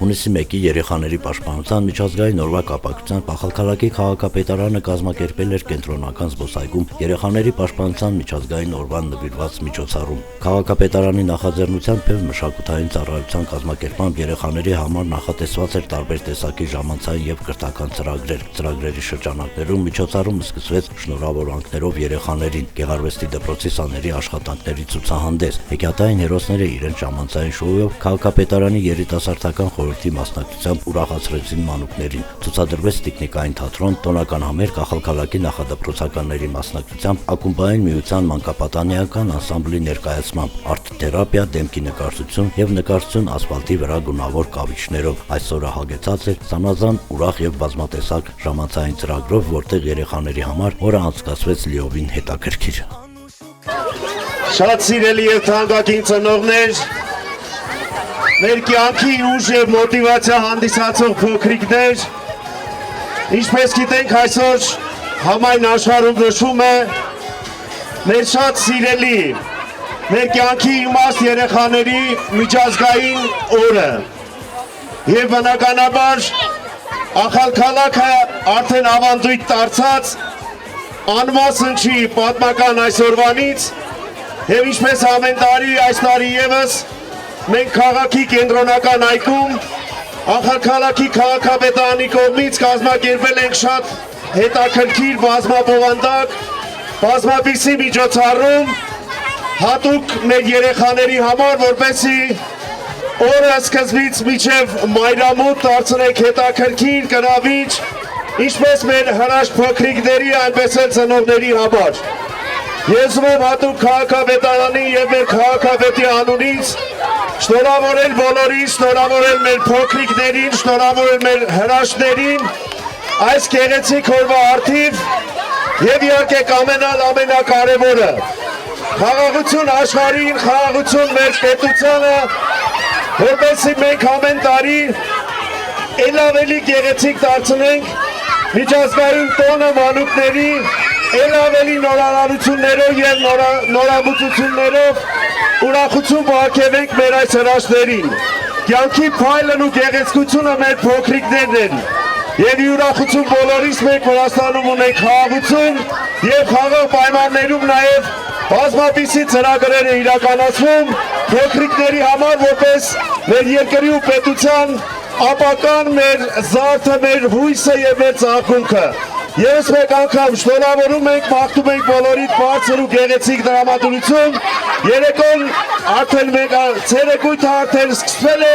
Հունիսի 1-ի երեխաների պաշտպանության միջազգային օրվա կապակցությամբ Ախալքալաքի քաղաքապետարանը կազմակերպել էր կենտրոնական զբոսայգում երեխաների պաշտպանության միջազգային օրվան նվիրված միջոցառում։ Քաղաքապետարանի նախաձեռնությամբ եւ մշակութային ծառայության կազմակերպմամբ երեխաների համար նախատեսված էր տարբեր տեսակի ժամանցային եւ կրթական ծրագրեր։ Ծրագրերի շրջանակներում միջոցառումը սկսվեց շնորհավորանքներով երեխաներին, Գեղարվեստի դպրոցի սաների աշխատանքների ցուցահանդես, հեքիաթային հերոսները իրենց ժամանցային շոուով քաղաքապետարանի երիտասարդական խորհրդի մասնակցությամբ ուրախացրեցին մանուկներին։ Ցուցադրվեց տիկնիկային թատրոն, տոնական համերգ Ախալքալաքի նախադպրոցականների մասնակցությամբ, ակումբային միության մանկապատանեկան անսամբլի ներկայացմամբ, արտ-թերապիա, դեմքի նկարչություն եւ նկարչություն ասֆալտի վրա գունավոր կավիճներով։ Այսօրը հագեցած էր զանազան ուրախ եւ բազմատեսակ ժամանցային ծրագրով, որտեղ երեխաների համար օրը անցկացվեց լիովին հետաքրքիր։ Շատ սիրելի եւ թանկագին ծնողներ, մեր կյանքի ուժ եւ մոտիվացիա հանդիսացող փոքրիկներ, ինչպես գիտենք այսօր համայն աշխարհում նշվում է մեր շատ սիրելի, մեր կյանքի իմաստ երեխաների միջազգային օրը։ Եվ բնականաբար Ախալքալաքը արդեն ավանդույթ դարձած անմասն չի պատմական այսօրվանից եւ ինչպես ամեն տարի այս տարի եւս մենք քաղաքի կենտրոնական այգում Ախալքալաքի քաղաքապետարանի կողմից կազմակերպել ենք շատ հետաքրքիր բազմաբովանդակ բազմապիսի միջոցառում հատուկ մեր երեխաների համար, որպեսզի օրը սկզբից մինչև մայրամուտ դարձնենք հետաքրքիր, գրավիչ, ինչպես մեր հրաշք փոքրիկների, այնպես էլ ծնողների համար։ Ես ում հատուկ քաղաքապետարանի եւ մեր քաղաքապետի անունից շնորհավորել բոլորին, շնորհավորել մեր փոքրիկներին, շնորհավորել մեր հրաշքներին այս գեղեցիկ օրվա առթիվ եւ իհարկե կամենալ ամենակարևորը խաղաղություն աշխարհին, խաղաղություն մեր պետությանը, որպեսզի մենք ամեն տարի ել ավելի գեղեցիկ դարձնենք միջազգային տոնը մանուկների, ել ավելի նորարարություններով եւ նորամուծություններով ուրախություն պարգևենք մեր այս հրաշքներին։ Կյանքի փայլն ու գեղեցկությունը մեր փոքրիկներն են։ Եվ ուրախություն բոլորիս մենք Վրաստանում ունենք խաղաղություն եւ խաղաղ պայմաններում նաեւ բազմապիսի ծրագրեր է իրականացվում փոքրիկների համար, որպես մեր երկրի ու պետության ապական մեր զարդը, մեր հույսը եւ մեր ծաղկունքը։ Ես մեկ անգամ շնորհավորում ենք, մաղթում ենք բոլորիդ բարձր ու գեղեցիկ տրամադրություն։ Երեկոն արդեն մեկ ցերեկույթը արդեն սկսվել է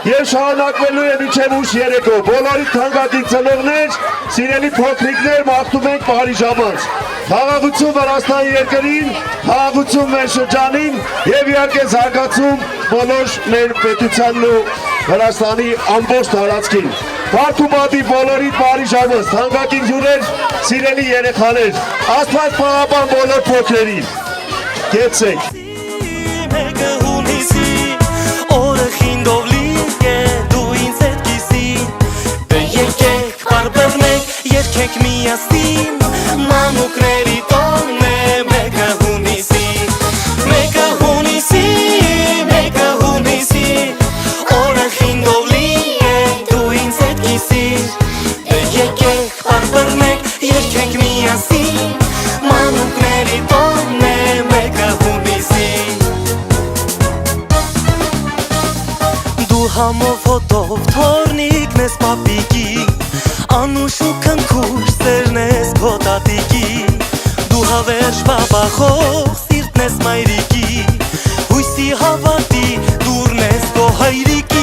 եւ շարունակվելու է մինչեւ ուշ երեկո։ Բոլորիդ թանկագին ծնողներ, սիրելի փոքրիկներ, մաղթում ենք բարի ժամանց։ Խաղաղություն Վրաստանի երկրին, խաղաղություն մեր շրջանին եւ իհարկե զարգացում բոլոր մեր պետությանն ու Վրաստանի ամբողջ տարածքին։ Բարդուբադի բոլորիդ բարի ժամանց, թանկագին հյուրեր, սիրելի երեխաներ, Աստված պահապան բոլոր փոքրերին։ Գեցեք։ Համովոտով թորնիկն ես պապիկի, անուշուքն քուր սերն ես քո տատիկի, դու հավերժ բաբախող սիրտն ես մայրիկի, հույսի հավատի դուրն ես քո հայրիկի։